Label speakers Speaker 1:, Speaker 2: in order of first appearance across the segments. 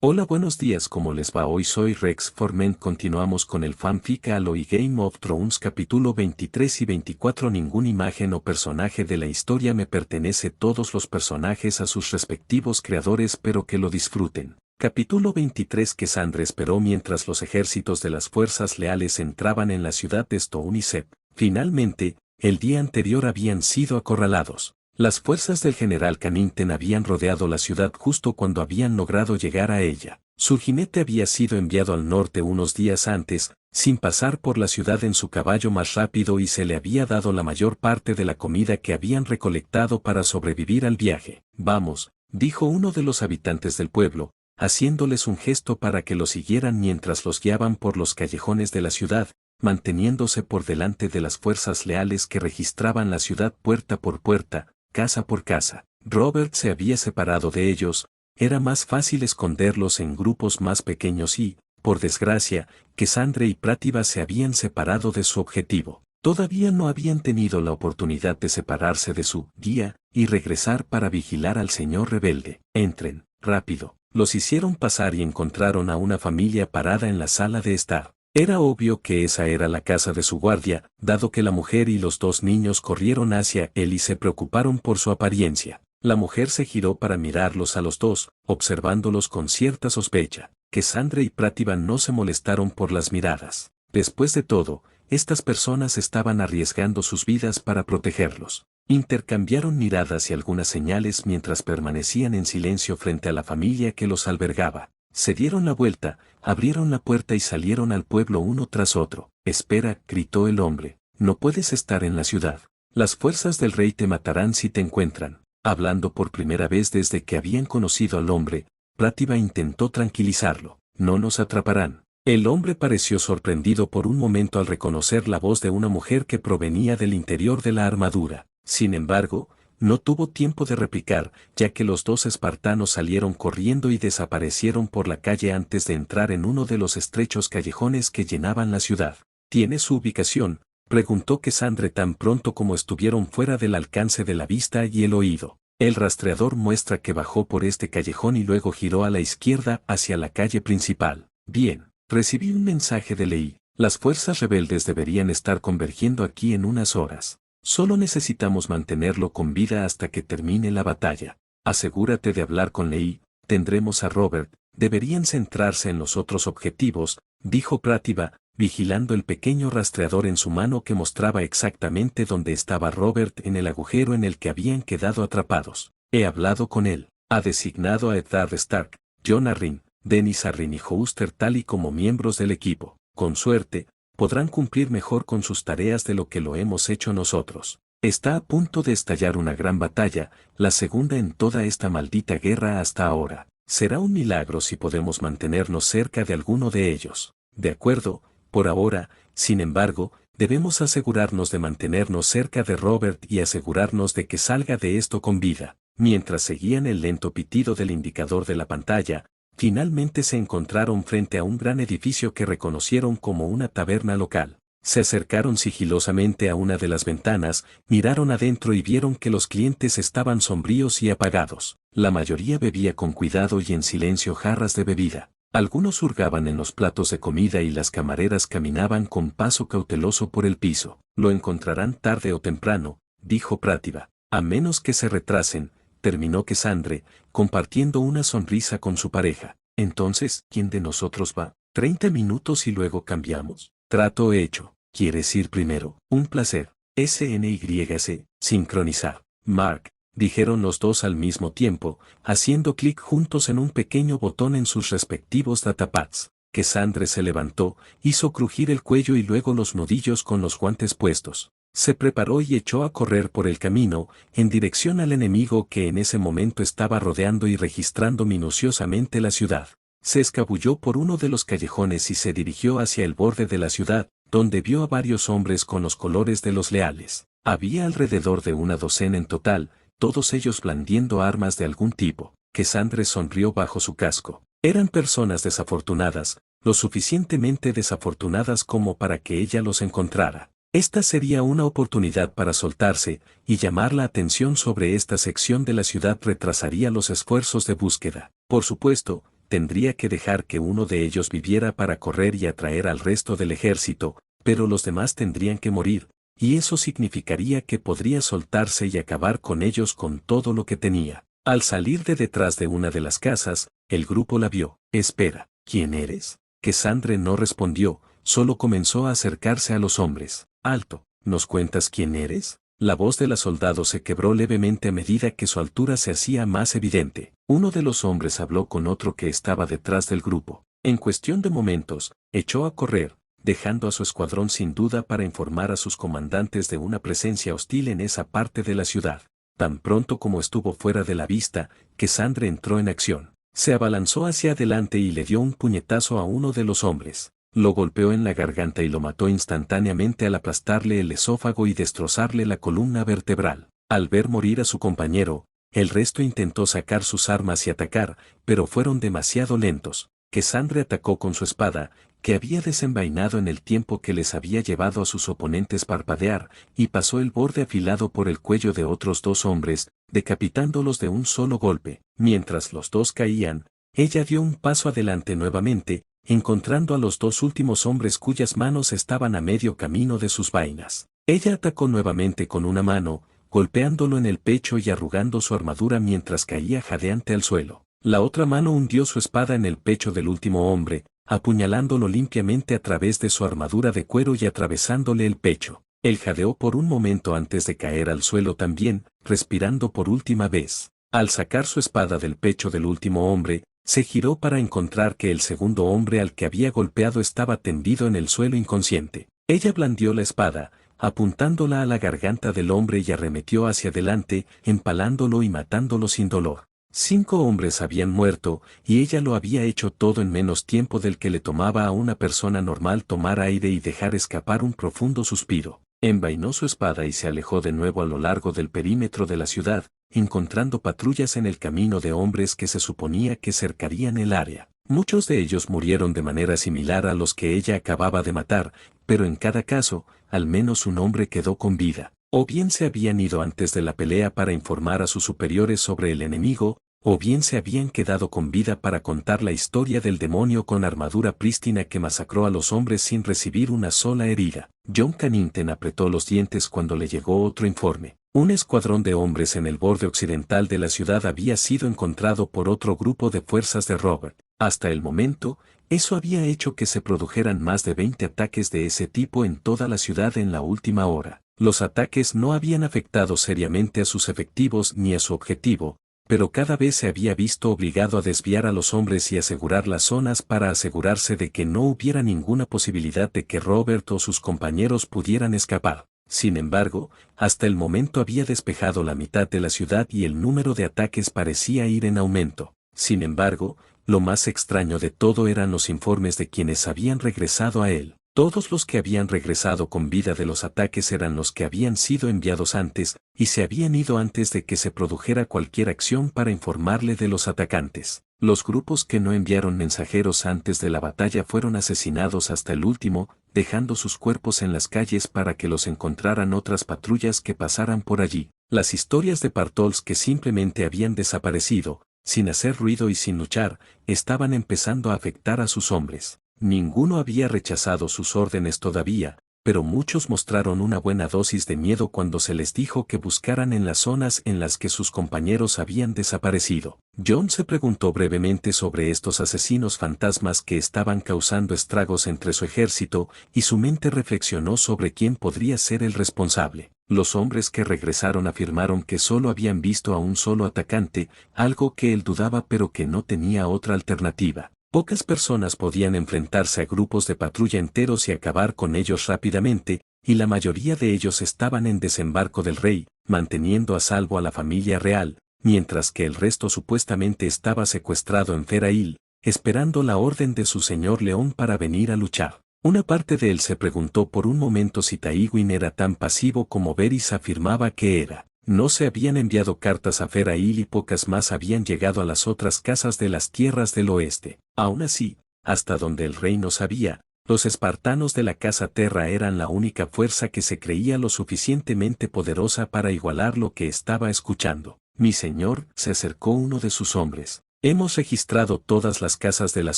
Speaker 1: Hola, buenos días, ¿cómo les va? Hoy soy Rex Forment. Continuamos con el fanfic Halo y Game of Thrones capítulo 23 y 24. Ninguna imagen o personaje de la historia me pertenece, todos los personajes a sus respectivos creadores, pero que lo disfruten. Capítulo 23. Cassandra esperó mientras los ejércitos de las fuerzas leales entraban en la ciudad de Stone y Sep. Finalmente, el día anterior habían sido acorralados. Las fuerzas del general Cannington habían rodeado la ciudad justo cuando habían logrado llegar a ella. Su jinete había sido enviado al norte unos días antes, sin pasar por la ciudad en su caballo más rápido, y se le había dado la mayor parte de la comida que habían recolectado para sobrevivir al viaje. Vamos, dijo uno de los habitantes del pueblo, haciéndoles un gesto para que lo siguieran mientras los guiaban por los callejones de la ciudad, manteniéndose por delante de las fuerzas leales que registraban la ciudad puerta por puerta, casa por casa. Robert se había separado de ellos, era más fácil esconderlos en grupos más pequeños y, por desgracia, Cassandra y Prativa se habían separado de su objetivo. Todavía no habían tenido la oportunidad de separarse de su guía y regresar para vigilar al señor rebelde. Entren, rápido. Los hicieron pasar y encontraron a una familia parada en la sala de estar. Era obvio que esa era la casa de su guardia, dado que la mujer y los dos niños corrieron hacia él y se preocuparon por su apariencia. La mujer se giró para mirarlos a los dos, observándolos con cierta sospecha. Cassandra y Prativa no se molestaron por las miradas. Después de todo, estas personas estaban arriesgando sus vidas para protegerlos. Intercambiaron miradas y algunas señales mientras permanecían en silencio frente a la familia que los albergaba. Se dieron la vuelta, abrieron la puerta y salieron al pueblo uno tras otro. Espera, gritó el hombre, no puedes estar en la ciudad. Las fuerzas del rey te matarán si te encuentran. Hablando por primera vez desde que habían conocido al hombre, Prativa intentó tranquilizarlo. No nos atraparán. El hombre pareció sorprendido por un momento al reconocer la voz de una mujer que provenía del interior de la armadura. Sin embargo, no tuvo tiempo de replicar, ya que los dos espartanos salieron corriendo y desaparecieron por la calle antes de entrar en uno de los estrechos callejones que llenaban la ciudad. ¿Tiene su ubicación?, preguntó Cassandra tan pronto como estuvieron fuera del alcance de la vista y el oído. El rastreador muestra que bajó por este callejón y luego giró a la izquierda hacia la calle principal. Bien, recibí un mensaje de Lei. Las fuerzas rebeldes deberían estar convergiendo aquí en unas horas. Solo necesitamos mantenerlo con vida hasta que termine la batalla. Asegúrate de hablar con Lei, tendremos a Robert, deberían centrarse en los otros objetivos, dijo Prativa, vigilando el pequeño rastreador en su mano que mostraba exactamente dónde estaba Robert en el agujero en el que habían quedado atrapados. He hablado con él. Ha designado a Eddard Stark, Jon Arryn, Dennis Arryn y Hoster Tully como miembros del equipo. Con suerte, podrán cumplir mejor con sus tareas de lo que lo hemos hecho nosotros. Está a punto de estallar una gran batalla, la segunda en toda esta maldita guerra hasta ahora. Será un milagro si podemos mantenernos cerca de alguno de ellos. De acuerdo, por ahora, sin embargo, debemos asegurarnos de mantenernos cerca de Robert y asegurarnos de que salga de esto con vida. Mientras seguían el lento pitido del indicador de la pantalla, finalmente se encontraron frente a un gran edificio que reconocieron como una taberna local. Se acercaron sigilosamente a una de las ventanas, miraron adentro y vieron que los clientes estaban sombríos y apagados. La mayoría bebía con cuidado y en silencio jarras de bebida. Algunos hurgaban en los platos de comida y las camareras caminaban con paso cauteloso por el piso. Lo encontrarán tarde o temprano, dijo Prativa. A menos que se retrasen, terminó Cassandra, compartiendo una sonrisa con su pareja. Entonces, ¿quién de nosotros va? 30 minutos y luego cambiamos. Trato hecho. ¿Quieres ir primero? Un placer. SNYC, sincronizar. Mark, dijeron los dos al mismo tiempo, haciendo clic juntos en un pequeño botón en sus respectivos datapads. Cassandra se levantó, hizo crujir el cuello y luego los nudillos con los guantes puestos. Se preparó y echó a correr por el camino, en dirección al enemigo que en ese momento estaba rodeando y registrando minuciosamente la ciudad. Se escabulló por uno de los callejones y se dirigió hacia el borde de la ciudad, donde vio a varios hombres con los colores de los leales. Había alrededor de una docena en total, todos ellos blandiendo armas de algún tipo. Cassandra sonrió bajo su casco. Eran personas desafortunadas, lo suficientemente desafortunadas como para que ella los encontrara. Esta sería una oportunidad para soltarse, y llamar la atención sobre esta sección de la ciudad retrasaría los esfuerzos de búsqueda. Por supuesto, tendría que dejar que uno de ellos viviera para correr y atraer al resto del ejército, pero los demás tendrían que morir, y eso significaría que podría soltarse y acabar con ellos con todo lo que tenía. Al salir de detrás de una de las casas, el grupo la vio. Espera, ¿quién eres? Cassandre no respondió, solo comenzó a acercarse a los hombres. Alto, ¿nos cuentas quién eres? La voz de la soldado se quebró levemente a medida que su altura se hacía más evidente. Uno de los hombres habló con otro que estaba detrás del grupo. En cuestión de momentos, echó a correr, dejando a su escuadrón sin duda para informar a sus comandantes de una presencia hostil en esa parte de la ciudad. Tan pronto como estuvo fuera de la vista, Cassandre entró en acción. Se abalanzó hacia adelante y le dio un puñetazo a uno de los hombres. Lo golpeó en la garganta y lo mató instantáneamente al aplastarle el esófago y destrozarle la columna vertebral. Al ver morir a su compañero, el resto intentó sacar sus armas y atacar, pero fueron demasiado lentos. Cassandre atacó con su espada, que había desenvainado en el tiempo que les había llevado a sus oponentes parpadear, y pasó el borde afilado por el cuello de otros dos hombres, decapitándolos de un solo golpe. Mientras los dos caían, ella dio un paso adelante nuevamente, encontrando a los dos últimos hombres cuyas manos estaban a medio camino de sus vainas. Ella atacó nuevamente con una mano, golpeándolo en el pecho y arrugando su armadura mientras caía jadeante al suelo. La otra mano hundió su espada en el pecho del último hombre, apuñalándolo limpiamente a través de su armadura de cuero y atravesándole el pecho. Él jadeó por un momento antes de caer al suelo también, respirando por última vez. Al sacar su espada del pecho del último hombre, se giró para encontrar que el segundo hombre al que había golpeado estaba tendido en el suelo inconsciente. Ella blandió la espada, apuntándola a la garganta del hombre y arremetió hacia adelante, empalándolo y matándolo sin dolor. 5 hombres habían muerto, y ella lo había hecho todo en menos tiempo del que le tomaba a una persona normal tomar aire y dejar escapar un profundo suspiro. Envainó su espada y se alejó de nuevo a lo largo del perímetro de la ciudad, encontrando patrullas en el camino de hombres que se suponía que cercarían el área. Muchos de ellos murieron de manera similar a los que ella acababa de matar, pero en cada caso, al menos un hombre quedó con vida. O bien se habían ido antes de la pelea para informar a sus superiores sobre el enemigo, o bien se habían quedado con vida para contar la historia del demonio con armadura prístina que masacró a los hombres sin recibir una sola herida. John Cannington apretó los dientes cuando le llegó otro informe. Un escuadrón de hombres en el borde occidental de la ciudad había sido encontrado por otro grupo de fuerzas de Robert. Hasta el momento, eso había hecho que se produjeran más de 20 ataques de ese tipo en toda la ciudad en la última hora. Los ataques no habían afectado seriamente a sus efectivos ni a su objetivo, pero cada vez se había visto obligado a desviar a los hombres y asegurar las zonas para asegurarse de que no hubiera ninguna posibilidad de que Robert o sus compañeros pudieran escapar. Sin embargo, hasta el momento había despejado la mitad de la ciudad y el número de ataques parecía ir en aumento. Sin embargo, lo más extraño de todo eran los informes de quienes habían regresado a él. Todos los que habían regresado con vida de los ataques eran los que habían sido enviados antes, y se habían ido antes de que se produjera cualquier acción para informarle de los atacantes. Los grupos que no enviaron mensajeros antes de la batalla fueron asesinados hasta el último, dejando sus cuerpos en las calles para que los encontraran otras patrullas que pasaran por allí. Las historias de Partols que simplemente habían desaparecido, sin hacer ruido y sin luchar, estaban empezando a afectar a sus hombres. Ninguno había rechazado sus órdenes todavía, pero muchos mostraron una buena dosis de miedo cuando se les dijo que buscaran en las zonas en las que sus compañeros habían desaparecido. John se preguntó brevemente sobre estos asesinos fantasmas que estaban causando estragos entre su ejército, y su mente reflexionó sobre quién podría ser el responsable. Los hombres que regresaron afirmaron que solo habían visto a un solo atacante, algo que él dudaba pero que no tenía otra alternativa. Pocas personas podían enfrentarse a grupos de patrulla enteros y acabar con ellos rápidamente, y la mayoría de ellos estaban en Desembarco del Rey, manteniendo a salvo a la familia real, mientras que el resto supuestamente estaba secuestrado en Ferail, esperando la orden de su señor León para venir a luchar. Una parte de él se preguntó por un momento si Tywin era tan pasivo como Varys afirmaba que era. No se habían enviado cartas a Ferail y pocas más habían llegado a las otras casas de las tierras del oeste. Aún así, hasta donde el rey no sabía, los espartanos de la casa Terra eran la única fuerza que se creía lo suficientemente poderosa para igualar lo que estaba escuchando. Mi señor, se acercó uno de sus hombres. Hemos registrado todas las casas de las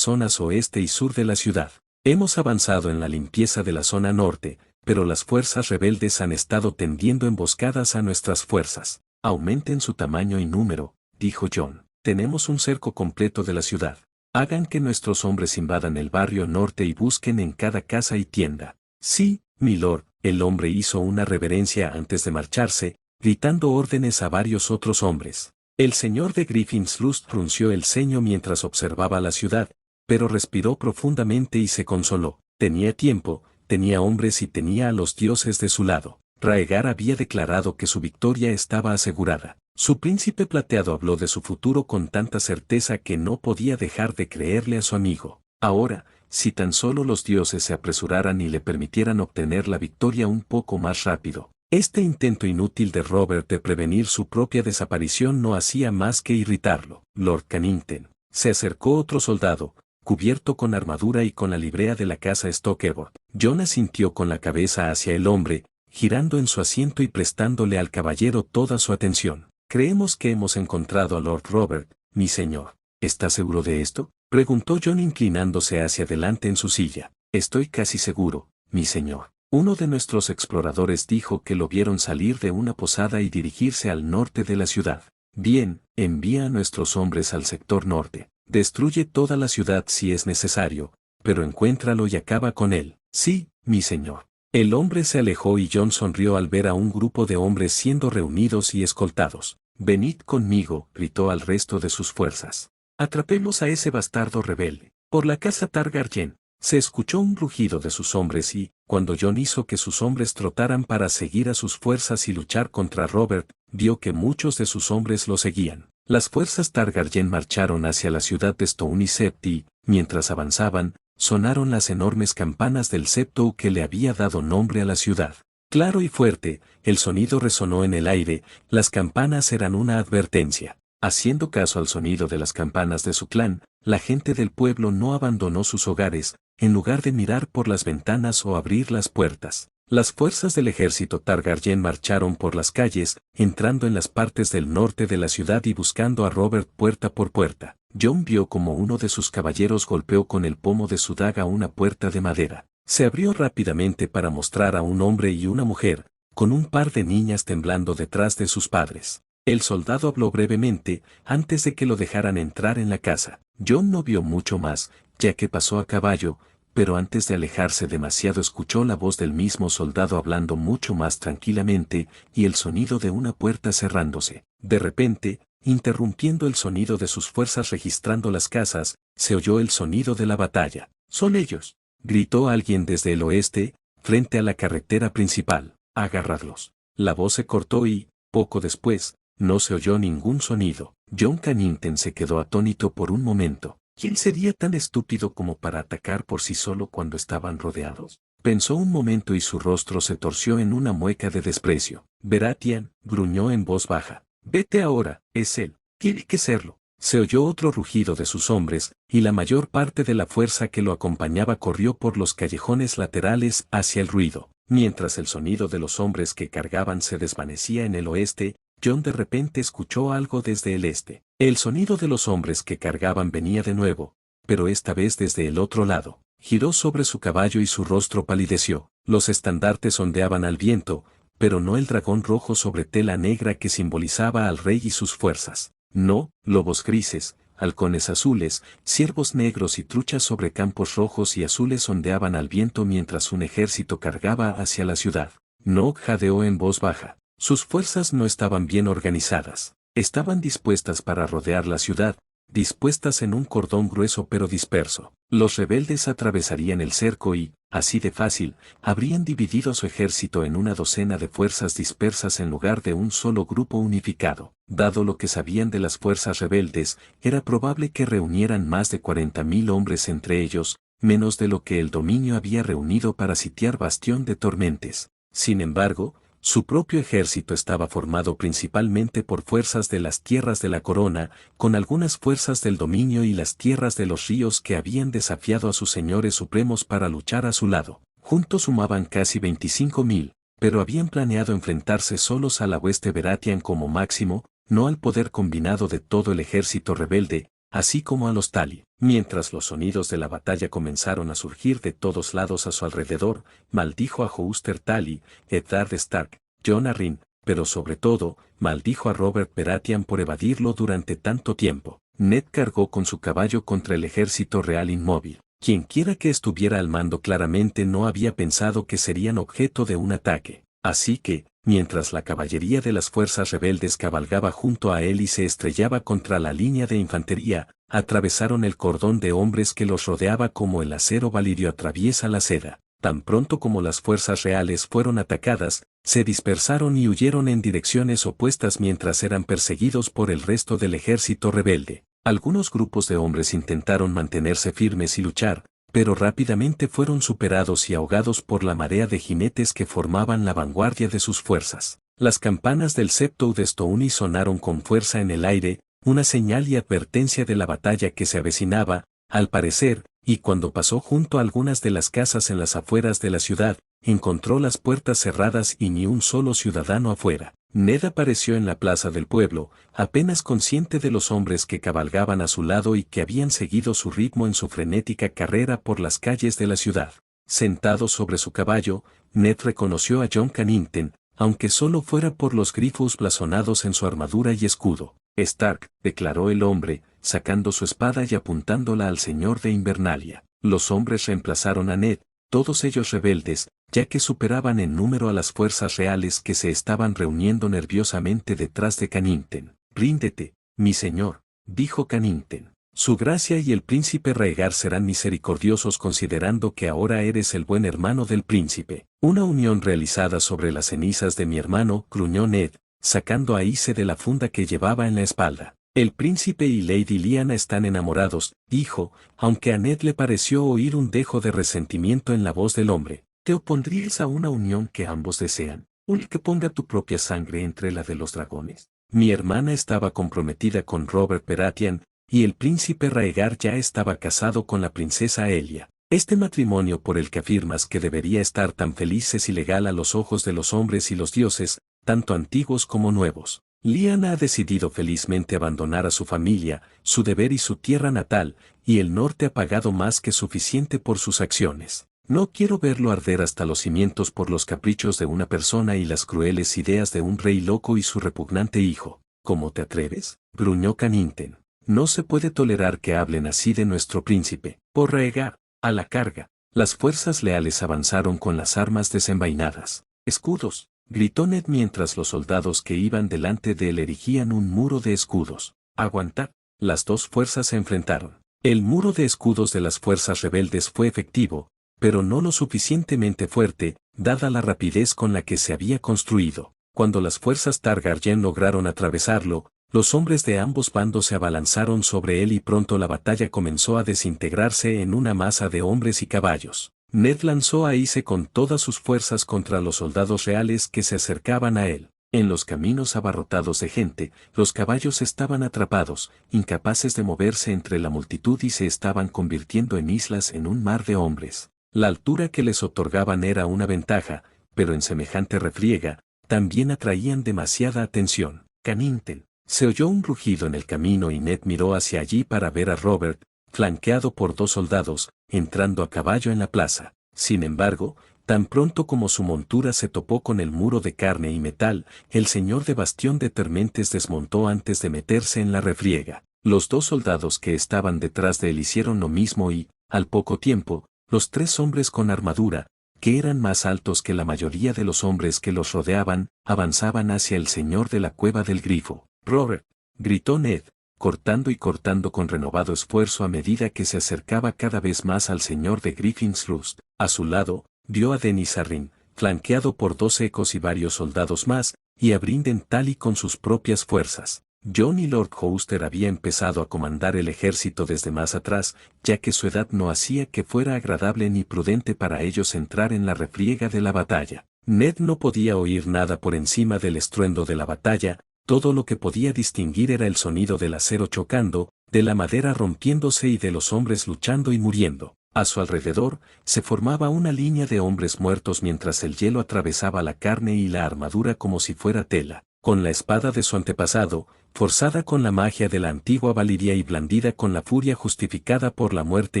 Speaker 1: zonas oeste y sur de la ciudad. Hemos avanzado en la limpieza de la zona norte, pero las fuerzas rebeldes han estado tendiendo emboscadas a nuestras fuerzas. Aumenten su tamaño y número, dijo John. Tenemos un cerco completo de la ciudad. Hagan que nuestros hombres invadan el barrio norte y busquen en cada casa y tienda. Sí, milord, el hombre hizo una reverencia antes de marcharse, gritando órdenes a varios otros hombres. El señor de Griffin's Lust frunció el ceño mientras observaba la ciudad, pero respiró profundamente y se consoló. Tenía tiempo, tenía hombres y tenía a los dioses de su lado. Raegar había declarado que su victoria estaba asegurada. Su príncipe plateado habló de su futuro con tanta certeza que no podía dejar de creerle a su amigo. Ahora, si tan solo los dioses se apresuraran y le permitieran obtener la victoria un poco más rápido. Este intento inútil de Robert de prevenir su propia desaparición no hacía más que irritarlo. Lord Cannington. Se acercó otro soldado, cubierto con armadura y con la librea de la casa Stokeborn. John asintió con la cabeza hacia el hombre, girando en su asiento y prestándole al caballero toda su atención. Creemos que hemos encontrado a Lord Robert, mi señor. ¿Está seguro de esto? Preguntó John inclinándose hacia adelante en su silla. Estoy casi seguro, mi señor. Uno de nuestros exploradores dijo que lo vieron salir de una posada y dirigirse al norte de la ciudad. Bien, envía a nuestros hombres al sector norte. Destruye toda la ciudad si es necesario, pero encuéntralo y acaba con él. Sí, mi señor. El hombre se alejó y John sonrió al ver a un grupo de hombres siendo reunidos y escoltados. Venid conmigo, gritó al resto de sus fuerzas. Atrapemos a ese bastardo rebelde. Por la casa Targaryen. Se escuchó un rugido de sus hombres y, cuando John hizo que sus hombres trotaran para seguir a sus fuerzas y luchar contra Robert, vio que muchos de sus hombres lo seguían. Las fuerzas Targaryen marcharon hacia la ciudad de Stone y Sept y, mientras avanzaban, sonaron las enormes campanas del septo que le había dado nombre a la ciudad. Claro y fuerte, el sonido resonó en el aire, las campanas eran una advertencia. Haciendo caso al sonido de las campanas de su clan, la gente del pueblo no abandonó sus hogares, en lugar de mirar por las ventanas o abrir las puertas. Las fuerzas del ejército Targaryen marcharon por las calles, entrando en las partes del norte de la ciudad y buscando a Robert puerta por puerta. John vio como uno de sus caballeros golpeó con el pomo de su daga una puerta de madera. Se abrió rápidamente para mostrar a un hombre y una mujer, con un par de niñas temblando detrás de sus padres. El soldado habló brevemente, antes de que lo dejaran entrar en la casa. John no vio mucho más, ya que pasó a caballo, pero antes de alejarse demasiado escuchó la voz del mismo soldado hablando mucho más tranquilamente, y el sonido de una puerta cerrándose. De repente, interrumpiendo el sonido de sus fuerzas registrando las casas, se oyó el sonido de la batalla. «¡Son ellos!», gritó alguien desde el oeste, frente a la carretera principal. «¡Agarradlos!». La voz se cortó y, poco después, no se oyó ningún sonido. John Cannington se quedó atónito por un momento. ¿Quién sería tan estúpido como para atacar por sí solo cuando estaban rodeados? Pensó un momento y su rostro se torció en una mueca de desprecio. Baratheon, gruñó en voz baja. «Vete ahora, es él. Tiene que serlo». Se oyó otro rugido de sus hombres, y la mayor parte de la fuerza que lo acompañaba corrió por los callejones laterales hacia el ruido. Mientras el sonido de los hombres que cargaban se desvanecía en el oeste, John de repente escuchó algo desde el este. El sonido de los hombres que cargaban venía de nuevo, pero esta vez desde el otro lado. Giró sobre su caballo y su rostro palideció. Los estandartes ondeaban al viento, pero no el dragón rojo sobre tela negra que simbolizaba al rey y sus fuerzas. No, lobos grises, halcones azules, ciervos negros y truchas sobre campos rojos y azules ondeaban al viento mientras un ejército cargaba hacia la ciudad. No, jadeó en voz baja. Sus fuerzas no estaban bien organizadas. Estaban dispuestas para rodear la ciudad, dispuestas en un cordón grueso pero disperso. Los rebeldes atravesarían el cerco y, así de fácil, habrían dividido su ejército en una docena de fuerzas dispersas en lugar de un solo grupo unificado. Dado lo que sabían de las fuerzas rebeldes, era probable que reunieran más de 40.000 hombres entre ellos, menos de lo que el dominio había reunido para sitiar Bastión de Tormentes. Sin embargo, su propio ejército estaba formado principalmente por fuerzas de las tierras de la corona, con algunas fuerzas del dominio y las tierras de los ríos que habían desafiado a sus señores supremos para luchar a su lado. Juntos sumaban casi 25.000, pero habían planeado enfrentarse solos a la hueste Baratheon como máximo, no al poder combinado de todo el ejército rebelde, así como a los Tali. Mientras los sonidos de la batalla comenzaron a surgir de todos lados a su alrededor, maldijo a Hoster Tali, Eddard Stark, Jon Arryn, pero sobre todo, maldijo a Robert Baratheon por evadirlo durante tanto tiempo. Ned cargó con su caballo contra el ejército real inmóvil. Quienquiera que estuviera al mando claramente no había pensado que serían objeto de un ataque. Así que, mientras la caballería de las fuerzas rebeldes cabalgaba junto a él y se estrellaba contra la línea de infantería, atravesaron el cordón de hombres que los rodeaba como el acero valirio atraviesa la seda. Tan pronto como las fuerzas reales fueron atacadas, se dispersaron y huyeron en direcciones opuestas mientras eran perseguidos por el resto del ejército rebelde. Algunos grupos de hombres intentaron mantenerse firmes y luchar, pero rápidamente fueron superados y ahogados por la marea de jinetes que formaban la vanguardia de sus fuerzas. Las campanas del Septo de Stone sonaron con fuerza en el aire, una señal y advertencia de la batalla que se avecinaba, al parecer, y cuando pasó junto a algunas de las casas en las afueras de la ciudad, encontró las puertas cerradas y ni un solo ciudadano afuera. Ned apareció en la plaza del pueblo, apenas consciente de los hombres que cabalgaban a su lado y que habían seguido su ritmo en su frenética carrera por las calles de la ciudad. Sentado sobre su caballo, Ned reconoció a Jon Cannington, aunque solo fuera por los grifos blasonados en su armadura y escudo. Stark, declaró el hombre, sacando su espada y apuntándola al señor de Invernalia. Los hombres reemplazaron a Ned, todos ellos rebeldes, ya que superaban en número a las fuerzas reales que se estaban reuniendo nerviosamente detrás de Cannington. «Ríndete, mi señor», dijo Cannington. «Su gracia y el príncipe Rhaegar serán misericordiosos considerando que ahora eres el buen hermano del príncipe». «Una unión realizada sobre las cenizas de mi hermano», gruñó Ned, sacando a Ace de la funda que llevaba en la espalda. «El príncipe y Lady Lyanna están enamorados», dijo, aunque a Ned le pareció oír un dejo de resentimiento en la voz del hombre. «¿Te opondrías a una unión que ambos desean? ¿Un que ponga tu propia sangre entre la de los dragones?» «Mi hermana estaba comprometida con Robert Baratheon, y el príncipe Rhaegar ya estaba casado con la princesa Elia. Este matrimonio por el que afirmas que debería estar tan feliz es ilegal a los ojos de los hombres y los dioses, tanto antiguos como nuevos. Lyanna ha decidido felizmente abandonar a su familia, su deber y su tierra natal, y el norte ha pagado más que suficiente por sus acciones. No quiero verlo arder hasta los cimientos por los caprichos de una persona y las crueles ideas de un rey loco y su repugnante hijo». «¿Cómo te atreves?», gruñó Cannington. «No se puede tolerar que hablen así de nuestro príncipe». «Por Rhaegar, a la carga». Las fuerzas leales avanzaron con las armas desenvainadas. «Escudos», gritó Ned mientras los soldados que iban delante de él erigían un muro de escudos. «Aguantad». Las dos fuerzas se enfrentaron. El muro de escudos de las fuerzas rebeldes fue efectivo, pero no lo suficientemente fuerte, dada la rapidez con la que se había construido. Cuando las fuerzas Targaryen lograron atravesarlo, los hombres de ambos bandos se abalanzaron sobre él y pronto la batalla comenzó a desintegrarse en una masa de hombres y caballos. Ned lanzó a Ace con todas sus fuerzas contra los soldados reales que se acercaban a él. En los caminos abarrotados de gente, los caballos estaban atrapados, incapaces de moverse entre la multitud y se estaban convirtiendo en islas en un mar de hombres. La altura que les otorgaban era una ventaja, pero en semejante refriega, también atraían demasiada atención. «Cannington». Se oyó un rugido en el camino y Ned miró hacia allí para ver a Robert, flanqueado por dos soldados, entrando a caballo en la plaza. Sin embargo, tan pronto como su montura se topó con el muro de carne y metal, el señor de Bastión de Termentes desmontó antes de meterse en la refriega. Los dos soldados que estaban detrás de él hicieron lo mismo y, al poco tiempo, los tres hombres con armadura, que eran más altos que la mayoría de los hombres que los rodeaban, avanzaban hacia el señor de la cueva del grifo. «Robert», gritó Ned, cortando y cortando con renovado esfuerzo a medida que se acercaba cada vez más al señor de Griffin's Roost. A su lado, vio a Denys Arryn, flanqueado por dos ecos y varios soldados más, y a Brynden Tully con sus propias fuerzas. Jon y Lord Hoster había empezado a comandar el ejército desde más atrás, ya que su edad no hacía que fuera agradable ni prudente para ellos entrar en la refriega de la batalla. Ned no podía oír nada por encima del estruendo de la batalla, todo lo que podía distinguir era el sonido del acero chocando, de la madera rompiéndose y de los hombres luchando y muriendo. A su alrededor, se formaba una línea de hombres muertos mientras el hielo atravesaba la carne y la armadura como si fuera tela. Con la espada de su antepasado, forzada con la magia de la antigua Valiria y blandida con la furia justificada por la muerte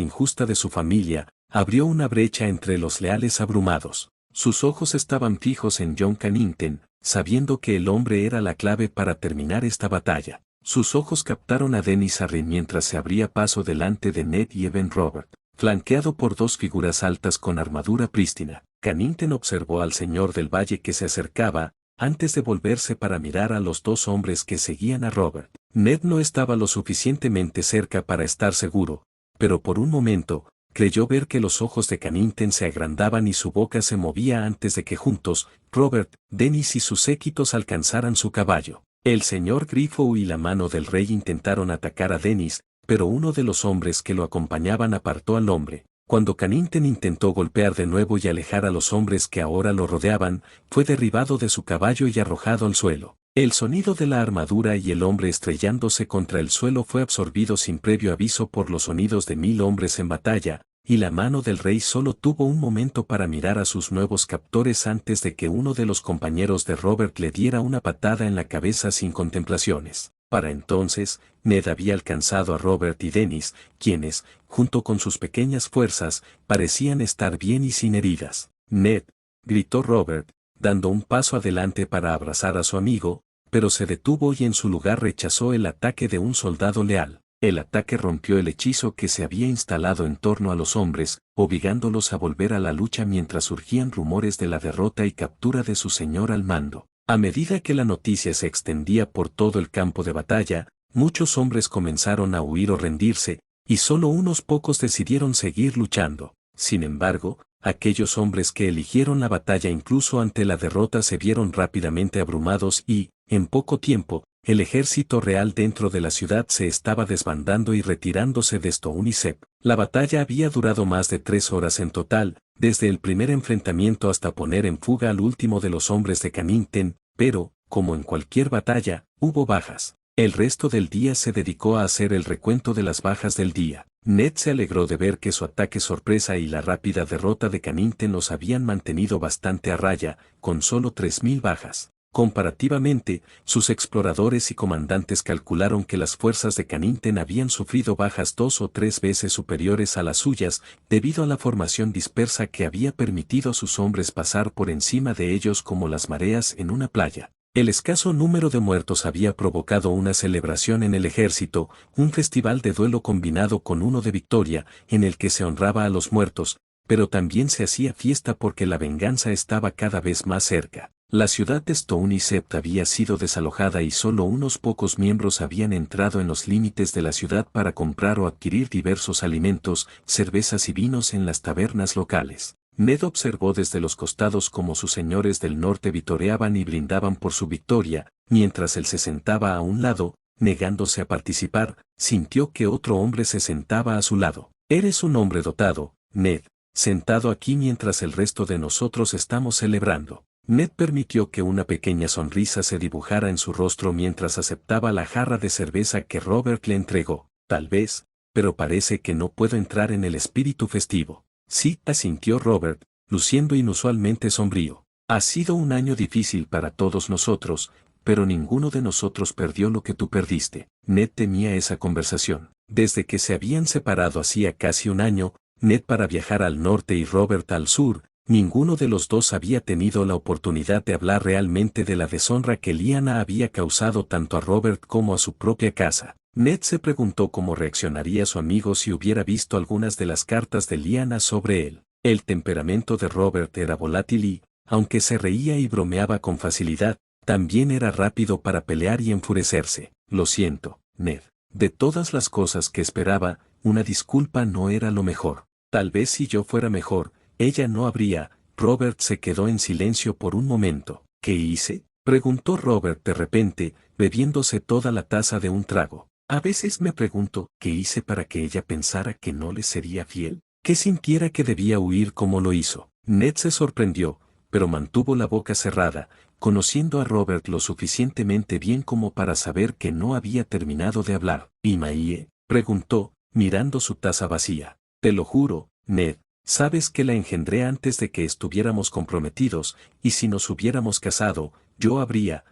Speaker 1: injusta de su familia, abrió una brecha entre los leales abrumados. Sus ojos estaban fijos en Jon Cannington, sabiendo que el hombre era la clave para terminar esta batalla. Sus ojos captaron a Dennis Arryn mientras se abría paso delante de Ned y Evan Robert, flanqueado por dos figuras altas con armadura prístina. Cannington observó al señor del valle que se acercaba, antes de volverse para mirar a los dos hombres que seguían a Robert. Ned no estaba lo suficientemente cerca para estar seguro, pero por un momento, creyó ver que los ojos de Cannington se agrandaban y su boca se movía antes de que juntos, Robert, Dennis y sus séquitos alcanzaran su caballo. El señor Grifo y la mano del rey intentaron atacar a Dennis, pero uno de los hombres que lo acompañaban apartó al hombre. Cuando Cannington intentó golpear de nuevo y alejar a los hombres que ahora lo rodeaban, fue derribado de su caballo y arrojado al suelo. El sonido de la armadura y el hombre estrellándose contra el suelo fue absorbido sin previo aviso por los sonidos de 1000 hombres en batalla, y la mano del rey solo tuvo un momento para mirar a sus nuevos captores antes de que uno de los compañeros de Robert le diera una patada en la cabeza sin contemplaciones. Para entonces, Ned había alcanzado a Robert y Dennis, quienes, junto con sus pequeñas fuerzas, parecían estar bien y sin heridas. «Ned», gritó Robert, dando un paso adelante para abrazar a su amigo, pero se detuvo y en su lugar rechazó el ataque de un soldado leal. El ataque rompió el hechizo que se había instalado en torno a los hombres, obligándolos a volver a la lucha mientras surgían rumores de la derrota y captura de su señor al mando. A medida que la noticia se extendía por todo el campo de batalla, muchos hombres comenzaron a huir o rendirse, y solo unos pocos decidieron seguir luchando. Sin embargo, aquellos hombres que eligieron la batalla incluso ante la derrota se vieron rápidamente abrumados y, en poco tiempo, el ejército real dentro de la ciudad se estaba desbandando y retirándose de Stone Isle. La batalla había durado más de 3 horas en total, desde el primer enfrentamiento hasta poner en fuga al último de los hombres de Cannington, pero, como en cualquier batalla, hubo bajas. El resto del día se dedicó a hacer el recuento de las bajas del día. Ned se alegró de ver que su ataque sorpresa y la rápida derrota de Cannington los habían mantenido bastante a raya, con solo 3000 bajas. Comparativamente, sus exploradores y comandantes calcularon que las fuerzas de Cannington habían sufrido bajas 2 o 3 veces superiores a las suyas, debido a la formación dispersa que había permitido a sus hombres pasar por encima de ellos como las mareas en una playa. El escaso número de muertos había provocado una celebración en el ejército, un festival de duelo combinado con uno de victoria, en el que se honraba a los muertos, pero también se hacía fiesta porque la venganza estaba cada vez más cerca. La ciudad de Stone Isle había sido desalojada y solo unos pocos miembros habían entrado en los límites de la ciudad para comprar o adquirir diversos alimentos, cervezas y vinos en las tabernas locales. Ned observó desde los costados cómo sus señores del norte vitoreaban y brindaban por su victoria, mientras él se sentaba a un lado, negándose a participar, sintió que otro hombre se sentaba a su lado. «Eres un hombre dotado, Ned, sentado aquí mientras el resto de nosotros estamos celebrando». Ned permitió que una pequeña sonrisa se dibujara en su rostro mientras aceptaba la jarra de cerveza que Robert le entregó. «Tal vez, pero parece que no puedo entrar en el espíritu festivo». «Sí», asintió Robert, luciendo inusualmente sombrío. «Ha sido un año difícil para todos nosotros, pero ninguno de nosotros perdió lo que tú perdiste». Ned temía esa conversación. Desde que se habían separado hacía casi un año, Ned para viajar al norte y Robert al sur, ninguno de los dos había tenido la oportunidad de hablar realmente de la deshonra que Lyanna había causado tanto a Robert como a su propia casa. Ned se preguntó cómo reaccionaría su amigo si hubiera visto algunas de las cartas de Lyanna sobre él. El temperamento de Robert era volátil y, aunque se reía y bromeaba con facilidad, también era rápido para pelear y enfurecerse. «Lo siento, Ned. De todas las cosas que esperaba, una disculpa no era lo mejor. Tal vez si yo fuera mejor, ella no habría». Robert se quedó en silencio por un momento. «¿Qué hice?», preguntó Robert de repente, bebiéndose toda la taza de un trago. «A veces me pregunto, ¿qué hice para que ella pensara que no le sería fiel? Que sintiera que debía huir como lo hizo». Ned se sorprendió, pero mantuvo la boca cerrada, conociendo a Robert lo suficientemente bien como para saber que no había terminado de hablar. «¿Y Maie?», preguntó, mirando su taza vacía. «Te lo juro, Ned. Sabes que la engendré antes de que estuviéramos comprometidos, y si nos hubiéramos casado, yo habría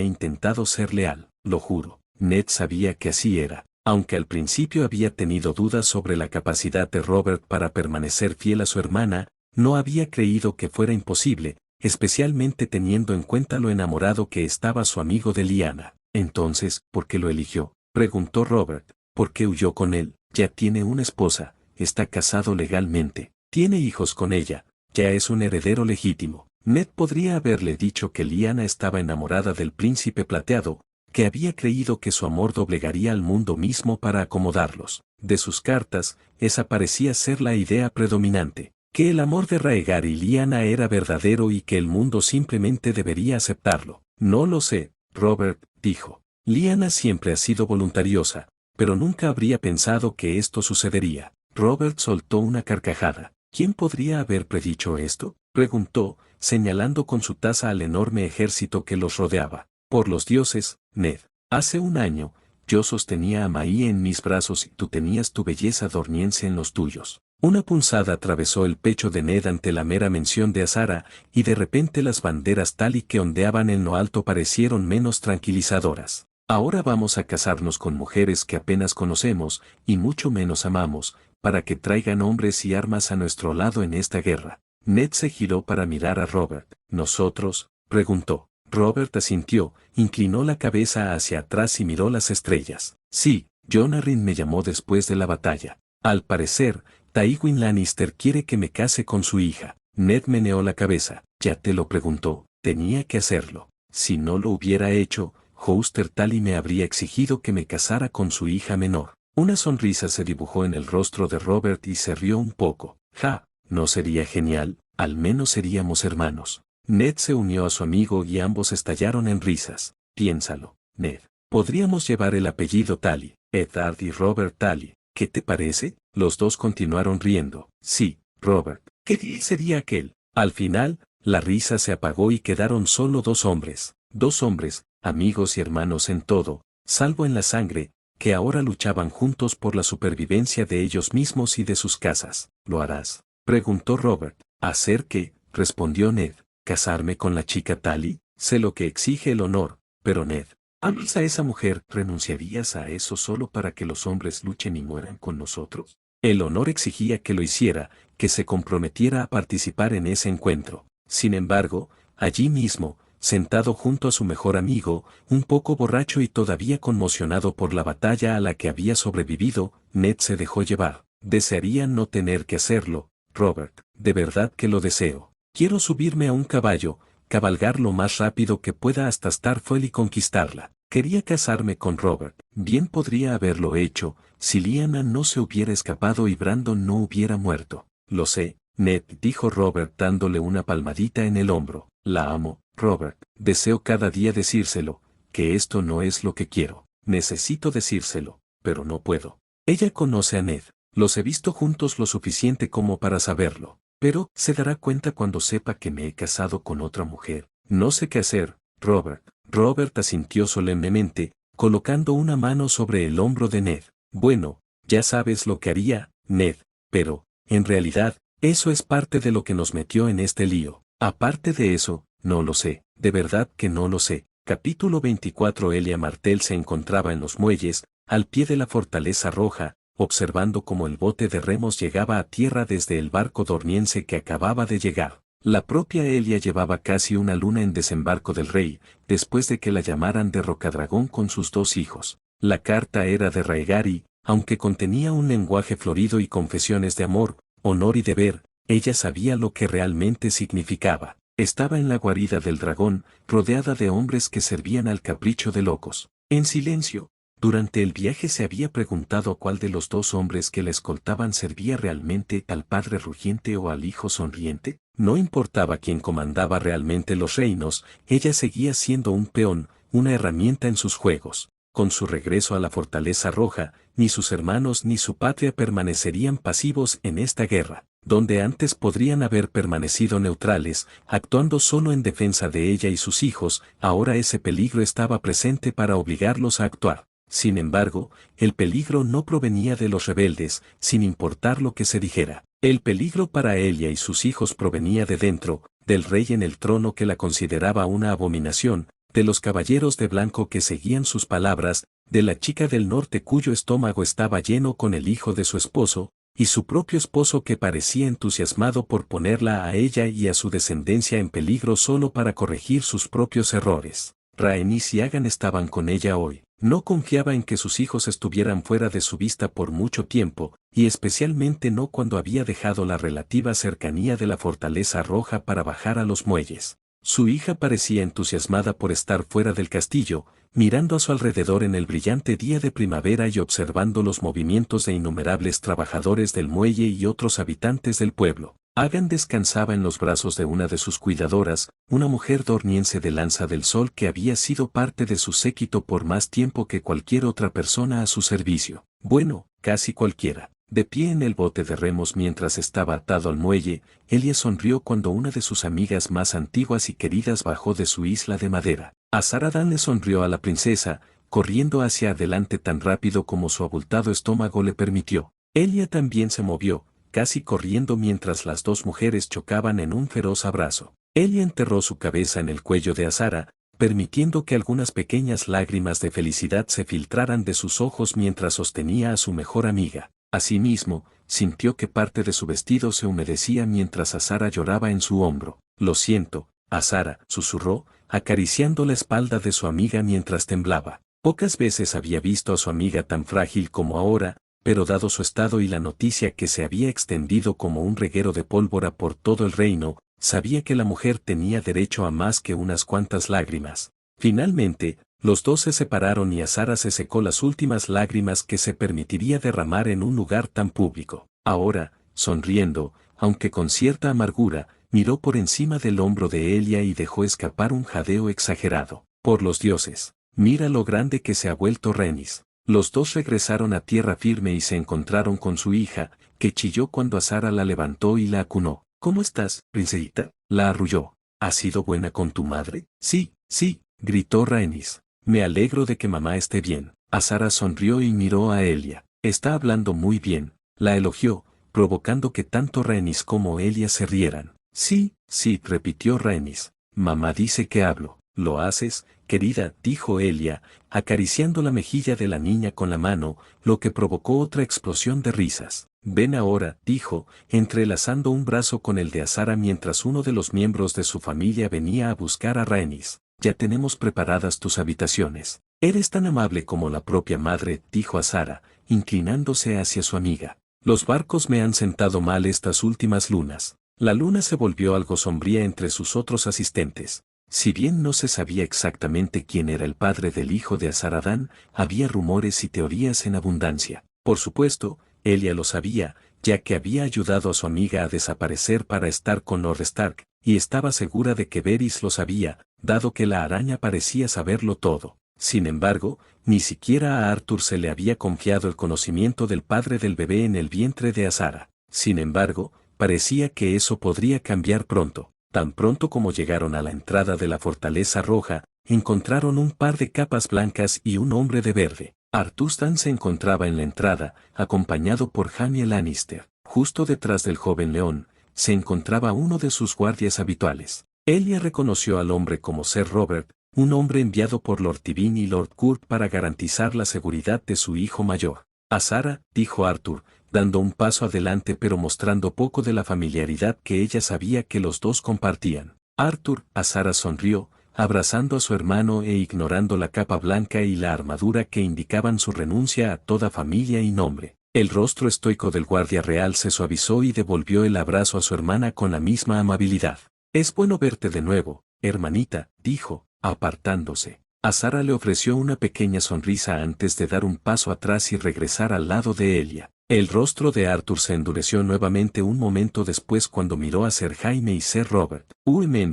Speaker 1: intentado ser leal, lo juro». Ned sabía que así era. Aunque al principio había tenido dudas sobre la capacidad de Robert para permanecer fiel a su hermana, no había creído que fuera imposible, especialmente teniendo en cuenta lo enamorado que estaba su amigo de Lyanna. Entonces, ¿por qué lo eligió?, preguntó Robert. ¿Por qué huyó con él? Ya tiene una esposa, está casado legalmente, tiene hijos con ella, ya es un heredero legítimo. Ned podría haberle dicho que Lyanna estaba enamorada del príncipe plateado, que había creído que su amor doblegaría al mundo mismo para acomodarlos. De sus cartas, esa parecía ser la idea predominante, que el amor de Rhaegar y Lyanna era verdadero y que el mundo simplemente debería aceptarlo. No lo sé, Robert, dijo. Lyanna siempre ha sido voluntariosa, pero nunca habría pensado que esto sucedería. Robert soltó una carcajada. ¿Quién podría haber predicho esto?, preguntó, señalando con su taza al enorme ejército que los rodeaba. Por los dioses, Ned. Hace un año, yo sostenía a Maí en mis brazos y tú tenías tu belleza dorniense en los tuyos. Una punzada atravesó el pecho de Ned ante la mera mención de Azara, y de repente las banderas tal y que ondeaban en lo alto parecieron menos tranquilizadoras. Ahora vamos a casarnos con mujeres que apenas conocemos, y mucho menos amamos, para que traigan hombres y armas a nuestro lado en esta guerra. Ned se giró para mirar a Robert. ¿Nosotros?, preguntó. Robert asintió, inclinó la cabeza hacia atrás y miró las estrellas. Sí, Jon Arryn me llamó después de la batalla. Al parecer, Tywin Lannister quiere que me case con su hija. Ned meneó la cabeza. Ya te lo preguntó, tenía que hacerlo. Si no lo hubiera hecho, Hoster Tully me habría exigido que me casara con su hija menor. Una sonrisa se dibujó en el rostro de Robert y se rió un poco. Ja, ¿no sería genial? Al menos seríamos hermanos. Ned se unió a su amigo y ambos estallaron en risas. Piénsalo, Ned. Podríamos llevar el apellido Tully, Eddard y Robert Tully. ¿Qué te parece? Los dos continuaron riendo. Sí, Robert. ¿Qué día sería aquel? Al final, la risa se apagó y quedaron solo dos hombres. Dos hombres, amigos y hermanos en todo, salvo en la sangre, que ahora luchaban juntos por la supervivencia de ellos mismos y de sus casas. ¿Lo harás?, preguntó Robert. ¿Hacer qué?, respondió Ned. ¿Casarme con la chica Tully? Sé lo que exige el honor, pero Ned, ¿amas a esa mujer? ¿Renunciarías a eso solo para que los hombres luchen y mueran con nosotros? El honor exigía que lo hiciera, que se comprometiera a participar en ese encuentro. Sin embargo, allí mismo, sentado junto a su mejor amigo, un poco borracho y todavía conmocionado por la batalla a la que había sobrevivido, Ned se dejó llevar. Desearía no tener que hacerlo, Robert, de verdad que lo deseo. Quiero subirme a un caballo, cabalgar lo más rápido que pueda hasta Starfell y conquistarla. Quería casarme con Robert. Bien podría haberlo hecho, si Lyanna no se hubiera escapado y Brandon no hubiera muerto. Lo sé, Ned, dijo Robert dándole una palmadita en el hombro. La amo, Robert. Deseo cada día decírselo, que esto no es lo que quiero. Necesito decírselo, pero no puedo. Ella conoce a Ned. Los he visto juntos lo suficiente como para saberlo. Pero, se dará cuenta cuando sepa que me he casado con otra mujer. No sé qué hacer, Robert. Robert asintió solemnemente, colocando una mano sobre el hombro de Ned. Bueno, ya sabes lo que haría, Ned, pero, en realidad, eso es parte de lo que nos metió en este lío. Aparte de eso, no lo sé, de verdad que no lo sé. Capítulo 24. Elia Martell se encontraba en los muelles, al pie de la Fortaleza Roja, observando cómo el bote de remos llegaba a tierra desde el barco dorniense que acababa de llegar. La propia Elia llevaba casi una luna en desembarco del rey, después de que la llamaran de Rocadragón con sus dos hijos. La carta era de Rhaegar y, aunque contenía un lenguaje florido y confesiones de amor, honor y deber, ella sabía lo que realmente significaba. Estaba en la guarida del dragón, rodeada de hombres que servían al capricho de locos. En silencio, durante el viaje se había preguntado cuál de los dos hombres que la escoltaban servía realmente al padre rugiente o al hijo sonriente. No importaba quién comandaba realmente los reinos, ella seguía siendo un peón, una herramienta en sus juegos. Con su regreso a la Fortaleza Roja, ni sus hermanos ni su patria permanecerían pasivos en esta guerra, donde antes podrían haber permanecido neutrales, actuando solo en defensa de ella y sus hijos. Ahora ese peligro estaba presente para obligarlos a actuar. Sin embargo, el peligro no provenía de los rebeldes, sin importar lo que se dijera. El peligro para ella y sus hijos provenía de dentro, del rey en el trono que la consideraba una abominación, de los caballeros de blanco que seguían sus palabras, de la chica del norte cuyo estómago estaba lleno con el hijo de su esposo, y su propio esposo que parecía entusiasmado por ponerla a ella y a su descendencia en peligro solo para corregir sus propios errores. Rhaenys y Aegon estaban con ella hoy. No confiaba en que sus hijos estuvieran fuera de su vista por mucho tiempo, y especialmente no cuando había dejado la relativa cercanía de la Fortaleza Roja para bajar a los muelles. Su hija parecía entusiasmada por estar fuera del castillo, mirando a su alrededor en el brillante día de primavera y observando los movimientos de innumerables trabajadores del muelle y otros habitantes del pueblo. Aegon descansaba en los brazos de una de sus cuidadoras, una mujer dorniense de Lanza del Sol que había sido parte de su séquito por más tiempo que cualquier otra persona a su servicio. Bueno, casi cualquiera. De pie en el bote de remos mientras estaba atado al muelle, Elia sonrió cuando una de sus amigas más antiguas y queridas bajó de su isla de madera. Azar Ahai le sonrió a la princesa, corriendo hacia adelante tan rápido como su abultado estómago le permitió. Elia también se movió, casi corriendo mientras las dos mujeres chocaban en un feroz abrazo. Elia enterró su cabeza en el cuello de Azara, permitiendo que algunas pequeñas lágrimas de felicidad se filtraran de sus ojos mientras sostenía a su mejor amiga. Asimismo, sintió que parte de su vestido se humedecía mientras Azara lloraba en su hombro. Lo siento, Azara, susurró, acariciando la espalda de su amiga mientras temblaba. Pocas veces había visto a su amiga tan frágil como ahora, pero dado su estado y la noticia que se había extendido como un reguero de pólvora por todo el reino, sabía que la mujer tenía derecho a más que unas cuantas lágrimas. Finalmente, los dos se separaron y Azara se secó las últimas lágrimas que se permitiría derramar en un lugar tan público. Ahora, sonriendo, aunque con cierta amargura, miró por encima del hombro de Elia y dejó escapar un jadeo exagerado. Por los dioses, mira lo grande que se ha vuelto Rhaenys. Los dos regresaron a tierra firme y se encontraron con su hija, que chilló cuando Azara la levantó y la acunó. ¿Cómo estás, princesita? La arrulló. ¿Has sido buena con tu madre? Sí, sí, gritó Rhaenys. Me alegro de que mamá esté bien. Azara sonrió y miró a Elia. Está hablando muy bien. La elogió, provocando que tanto Rhaenys como Elia se rieran. Sí, sí, repitió Rhaenys. Mamá dice que hablo. ¿Lo haces, querida?, dijo Elia, acariciando la mejilla de la niña con la mano, lo que provocó otra explosión de risas. Ven ahora, dijo, entrelazando un brazo con el de Azara mientras uno de los miembros de su familia venía a buscar a Rhaenys. Ya tenemos preparadas tus habitaciones. Eres tan amable como la propia madre, dijo Azara, inclinándose hacia su amiga. Los barcos me han sentado mal estas últimas lunas. La luna se volvió algo sombría entre sus otros asistentes. Si bien no se sabía exactamente quién era el padre del hijo de Azar Ahai, había rumores y teorías en abundancia. Por supuesto, Elia lo sabía, ya que había ayudado a su amiga a desaparecer para estar con Lord Stark, y estaba segura de que Varys lo sabía, dado que la araña parecía saberlo todo. Sin embargo, ni siquiera a Arthur se le había confiado el conocimiento del padre del bebé en el vientre de Azara. Sin embargo, parecía que eso podría cambiar pronto. Tan pronto como llegaron a la entrada de la Fortaleza Roja, encontraron un par de capas blancas y un hombre de verde. Arthur se encontraba en la entrada, acompañado por Jaime Lannister. Justo detrás del joven león, se encontraba uno de sus guardias habituales. Elia reconoció al hombre como Ser Robert, un hombre enviado por Lord Tywin y Lord Kurt para garantizar la seguridad de su hijo mayor. Azara, dijo Arthur, dando un paso adelante pero mostrando poco de la familiaridad que ella sabía que los dos compartían. Arthur, Azara sonrió, abrazando a su hermano e ignorando la capa blanca y la armadura que indicaban su renuncia a toda familia y nombre. El rostro estoico del guardia real se suavizó y devolvió el abrazo a su hermana con la misma amabilidad. Es bueno verte de nuevo, hermanita, dijo, apartándose. Azara le ofreció una pequeña sonrisa antes de dar un paso atrás y regresar al lado de Elia. El rostro de Arthur se endureció nuevamente un momento después cuando miró a Ser Jaime y Ser Robert.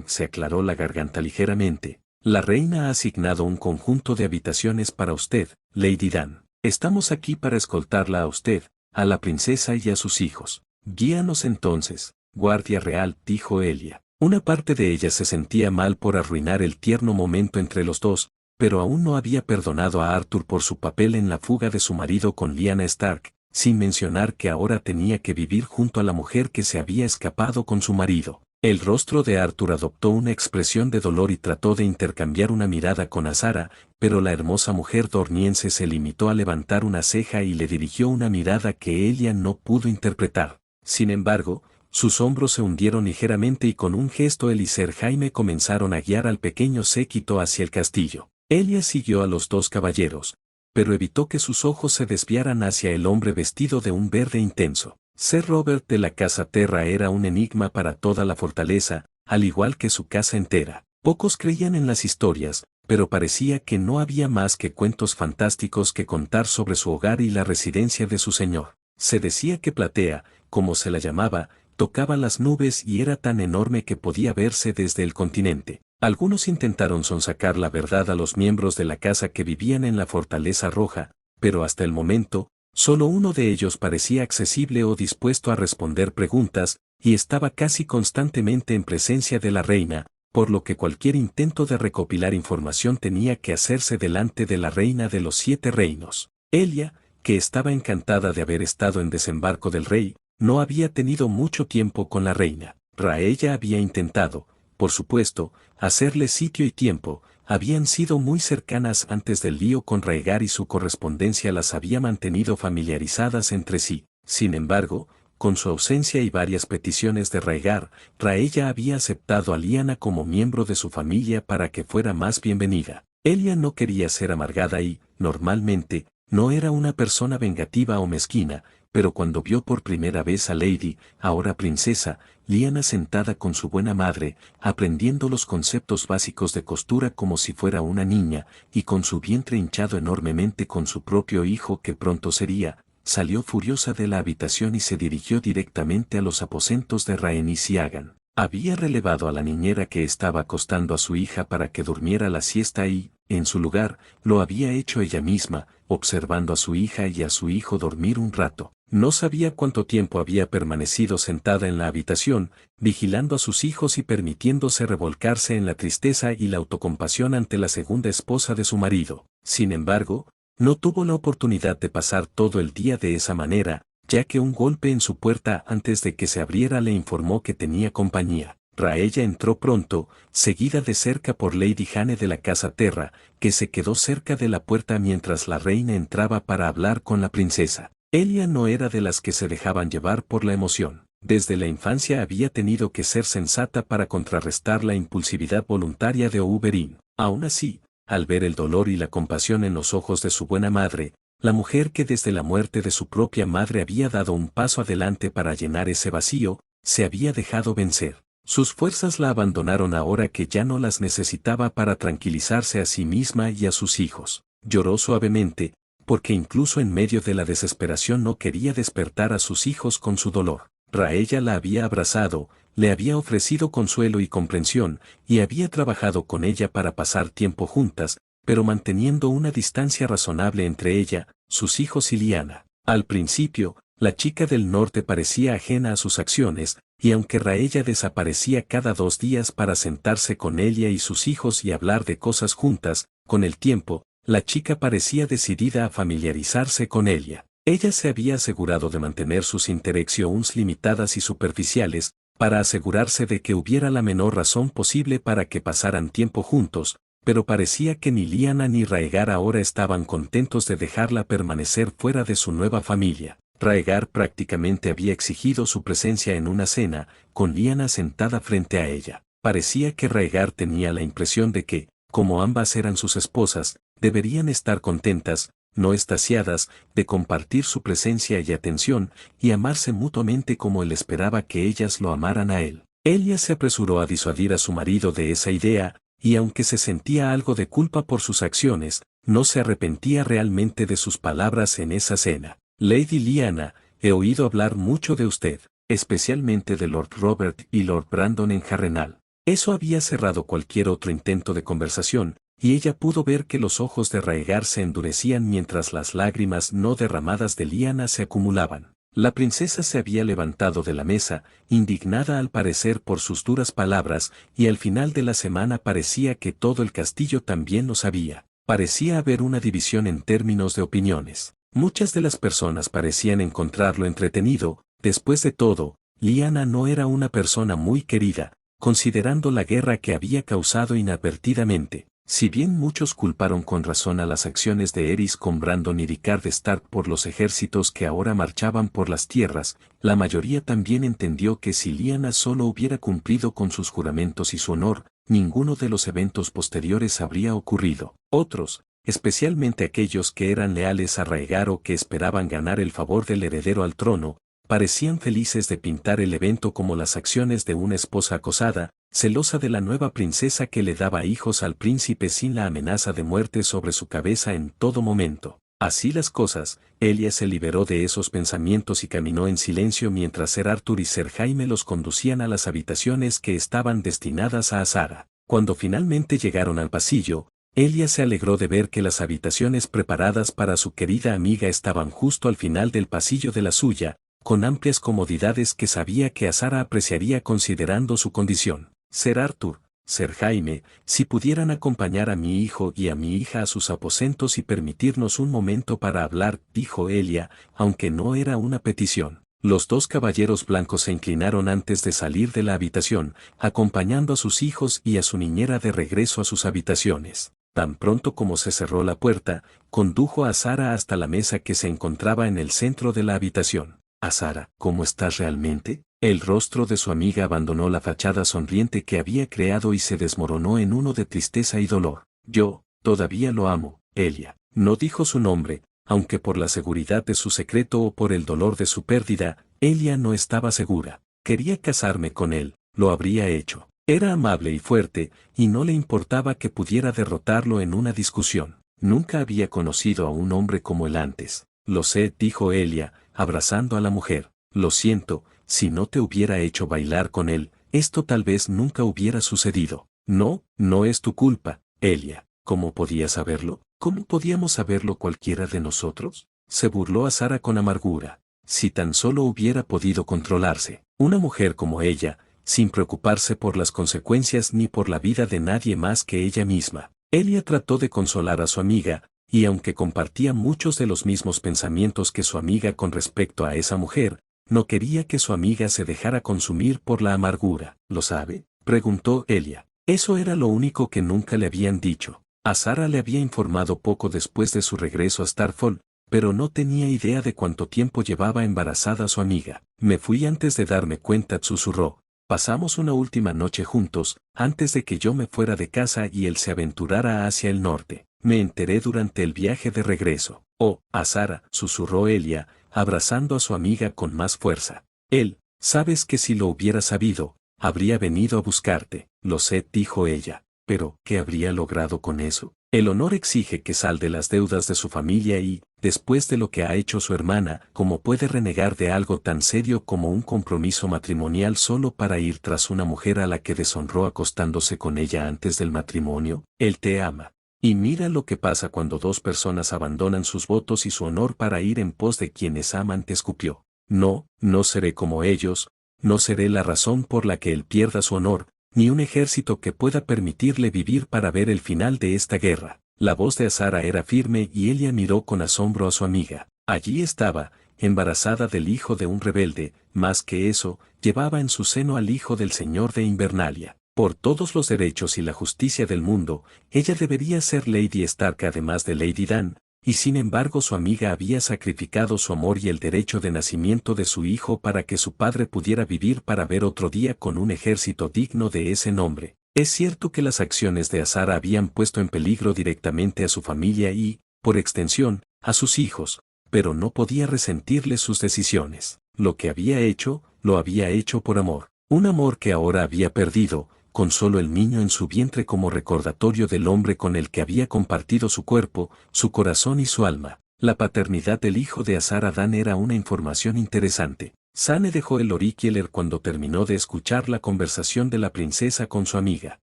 Speaker 1: Se aclaró la garganta ligeramente. La reina ha asignado un conjunto de habitaciones para usted, Lady Dan. Estamos aquí para escoltarla a usted, a la princesa y a sus hijos. Guíanos entonces, guardia real, dijo Elia. Una parte de ella se sentía mal por arruinar el tierno momento entre los dos, pero aún no había perdonado a Arthur por su papel en la fuga de su marido con Lyanna Stark, sin mencionar que ahora tenía que vivir junto a la mujer que se había escapado con su marido. El rostro de Arthur adoptó una expresión de dolor y trató de intercambiar una mirada con Azara, pero la hermosa mujer dorniense se limitó a levantar una ceja y le dirigió una mirada que Elia no pudo interpretar. Sin embargo, sus hombros se hundieron ligeramente y con un gesto él y Ser Jaime comenzaron a guiar al pequeño séquito hacia el castillo. Elia siguió a los dos caballeros, pero evitó que sus ojos se desviaran hacia el hombre vestido de un verde intenso. Ser Robert de la Casa Terra era un enigma para toda la fortaleza, al igual que su casa entera. Pocos creían en las historias, pero parecía que no había más que cuentos fantásticos que contar sobre su hogar y la residencia de su señor. Se decía que Platea, como se la llamaba, tocaba las nubes y era tan enorme que podía verse desde el continente. Algunos intentaron sonsacar la verdad a los miembros de la casa que vivían en la Fortaleza Roja, pero hasta el momento, solo uno de ellos parecía accesible o dispuesto a responder preguntas, y estaba casi constantemente en presencia de la reina, por lo que cualquier intento de recopilar información tenía que hacerse delante de la reina de los 7 reinos. Elia, que estaba encantada de haber estado en Desembarco del Rey, no había tenido mucho tiempo con la reina. Raella había intentado, por supuesto, hacerle sitio y tiempo. Habían sido muy cercanas antes del lío con Rhaegar y su correspondencia las había mantenido familiarizadas entre sí. Sin embargo, con su ausencia y varias peticiones de Rhaegar, Raella había aceptado a Lyanna como miembro de su familia para que fuera más bienvenida. Elia no quería ser amargada y, normalmente, no era una persona vengativa o mezquina, pero cuando vio por primera vez a Lady, ahora princesa, Lyanna sentada con su buena madre, aprendiendo los conceptos básicos de costura como si fuera una niña, y con su vientre hinchado enormemente con su propio hijo que pronto sería, salió furiosa de la habitación y se dirigió directamente a los aposentos de Rhaenys y Aegon. Había relevado a la niñera que estaba acostando a su hija para que durmiera la siesta y, en su lugar, lo había hecho ella misma, observando a su hija y a su hijo dormir un rato. No sabía cuánto tiempo había permanecido sentada en la habitación, vigilando a sus hijos y permitiéndose revolcarse en la tristeza y la autocompasión ante la segunda esposa de su marido. Sin embargo, no tuvo la oportunidad de pasar todo el día de esa manera, ya que un golpe en su puerta antes de que se abriera le informó que tenía compañía. Raella entró pronto, seguida de cerca por Lady Jane de la Casa Terra, que se quedó cerca de la puerta mientras la reina entraba para hablar con la princesa. Elia no era de las que se dejaban llevar por la emoción. Desde la infancia había tenido que ser sensata para contrarrestar la impulsividad voluntaria de Oberyn. Aún así, al ver el dolor y la compasión en los ojos de su buena madre, la mujer que desde la muerte de su propia madre había dado un paso adelante para llenar ese vacío, se había dejado vencer. Sus fuerzas la abandonaron ahora que ya no las necesitaba para tranquilizarse a sí misma y a sus hijos. Lloró suavemente, porque incluso en medio de la desesperación no quería despertar a sus hijos con su dolor. Raella la había abrazado, le había ofrecido consuelo y comprensión, y había trabajado con ella para pasar tiempo juntas, pero manteniendo una distancia razonable entre ella, sus hijos y Lyanna. Al principio, la chica del norte parecía ajena a sus acciones, y aunque Raella desaparecía cada 2 días para sentarse con ella y sus hijos y hablar de cosas juntas, con el tiempo, la chica parecía decidida a familiarizarse con ella. Ella se había asegurado de mantener sus interacciones limitadas y superficiales, para asegurarse de que hubiera la menor razón posible para que pasaran tiempo juntos, pero parecía que ni Lyanna ni Rhaegar ahora estaban contentos de dejarla permanecer fuera de su nueva familia. Rhaegar prácticamente había exigido su presencia en una cena, con Lyanna sentada frente a ella. Parecía que Rhaegar tenía la impresión de que, como ambas eran sus esposas, deberían estar contentas, no extasiadas, de compartir su presencia y atención, y amarse mutuamente como él esperaba que ellas lo amaran a él. Elia se apresuró a disuadir a su marido de esa idea, y aunque se sentía algo de culpa por sus acciones, no se arrepentía realmente de sus palabras en esa cena. Lady Lyanna, he oído hablar mucho de usted, especialmente de Lord Robert y Lord Brandon en Harrenhal. Eso había cerrado cualquier otro intento de conversación, y ella pudo ver que los ojos de Rhaegar se endurecían mientras las lágrimas no derramadas de Lyanna se acumulaban. La princesa se había levantado de la mesa, indignada al parecer por sus duras palabras, y al final de la semana parecía que todo el castillo también lo sabía. Parecía haber una división en términos de opiniones. Muchas de las personas parecían encontrarlo entretenido, después de todo, Lyanna no era una persona muy querida, considerando la guerra que había causado inadvertidamente. Si bien muchos culparon con razón a las acciones de Eris con Brandon y Rickard Stark por los ejércitos que ahora marchaban por las tierras, la mayoría también entendió que si Lyanna solo hubiera cumplido con sus juramentos y su honor, ninguno de los eventos posteriores habría ocurrido. Otros, especialmente aquellos que eran leales a Rhaegar o que esperaban ganar el favor del heredero al trono, parecían felices de pintar el evento como las acciones de una esposa acosada, celosa de la nueva princesa que le daba hijos al príncipe sin la amenaza de muerte sobre su cabeza en todo momento. Así las cosas, Elia se liberó de esos pensamientos y caminó en silencio mientras Ser Arthur y Ser Jaime los conducían a las habitaciones que estaban destinadas a Azara. Cuando finalmente llegaron al pasillo, Elia se alegró de ver que las habitaciones preparadas para su querida amiga estaban justo al final del pasillo de la suya, con amplias comodidades que sabía que Azara apreciaría considerando su condición. Ser Arthur, Ser Jaime, si pudieran acompañar a mi hijo y a mi hija a sus aposentos y permitirnos un momento para hablar, dijo Elia, aunque no era una petición. Los dos caballeros blancos se inclinaron antes de salir de la habitación, acompañando a sus hijos y a su niñera de regreso a sus habitaciones. Tan pronto como se cerró la puerta, condujo a Azara hasta la mesa que se encontraba en el centro de la habitación. Azara, ¿cómo estás realmente? El rostro de su amiga abandonó la fachada sonriente que había creado y se desmoronó en uno de tristeza y dolor. Yo, todavía lo amo, Elia. No dijo su nombre, aunque por la seguridad de su secreto o por el dolor de su pérdida, Elia no estaba segura. Quería casarme con él, lo habría hecho. Era amable y fuerte, y no le importaba que pudiera derrotarlo en una discusión. Nunca había conocido a un hombre como él antes. Lo sé, dijo Elia, abrazando a la mujer. Lo siento, si no te hubiera hecho bailar con él, esto tal vez nunca hubiera sucedido. No, no es tu culpa, Elia. ¿Cómo podías saberlo? ¿Cómo podíamos saberlo cualquiera de nosotros? Se burló Azara con amargura. Si tan solo hubiera podido controlarse. Una mujer como ella, sin preocuparse por las consecuencias ni por la vida de nadie más que ella misma. Elia trató de consolar a su amiga, y aunque compartía muchos de los mismos pensamientos que su amiga con respecto a esa mujer, no quería que su amiga se dejara consumir por la amargura. ¿Lo sabe?, preguntó Elia. Eso era lo único que nunca le habían dicho. Azara le había informado poco después de su regreso a Starfall, pero no tenía idea de cuánto tiempo llevaba embarazada su amiga. Me fui antes de darme cuenta, susurró. Pasamos una última noche juntos, antes de que yo me fuera de casa y él se aventurara hacia el norte. Me enteré durante el viaje de regreso. Oh, Azara, susurró Elia, abrazando a su amiga con más fuerza. Él, sabes que si lo hubiera sabido, habría venido a buscarte. Lo sé, dijo ella. Pero, ¿qué habría logrado con eso? El honor exige que salde las deudas de su familia y, después de lo que ha hecho su hermana, ¿cómo puede renegar de algo tan serio como un compromiso matrimonial solo para ir tras una mujer a la que deshonró acostándose con ella antes del matrimonio? Él te ama. Y mira lo que pasa cuando dos personas abandonan sus votos y su honor para ir en pos de quienes aman, te escupió. No, no seré como ellos, no seré la razón por la que él pierda su honor, ni un ejército que pueda permitirle vivir para ver el final de esta guerra. La voz de Azara era firme y Elia miró con asombro a su amiga. Allí estaba, embarazada del hijo de un rebelde, más que eso, llevaba en su seno al hijo del señor de Invernalia. Por todos los derechos y la justicia del mundo, ella debería ser Lady Stark además de Lady Dan, y sin embargo su amiga había sacrificado su amor y el derecho de nacimiento de su hijo para que su padre pudiera vivir para ver otro día con un ejército digno de ese nombre. Es cierto que las acciones de Azara habían puesto en peligro directamente a su familia y, por extensión, a sus hijos, pero no podía resentirle sus decisiones. Lo que había hecho, lo había hecho por amor. Un amor que ahora había perdido, con solo el niño en su vientre como recordatorio del hombre con el que había compartido su cuerpo, su corazón y su alma. La paternidad del hijo de Azara Dan era una información interesante. Sane dejó el Orikieler cuando terminó de escuchar la conversación de la princesa con su amiga.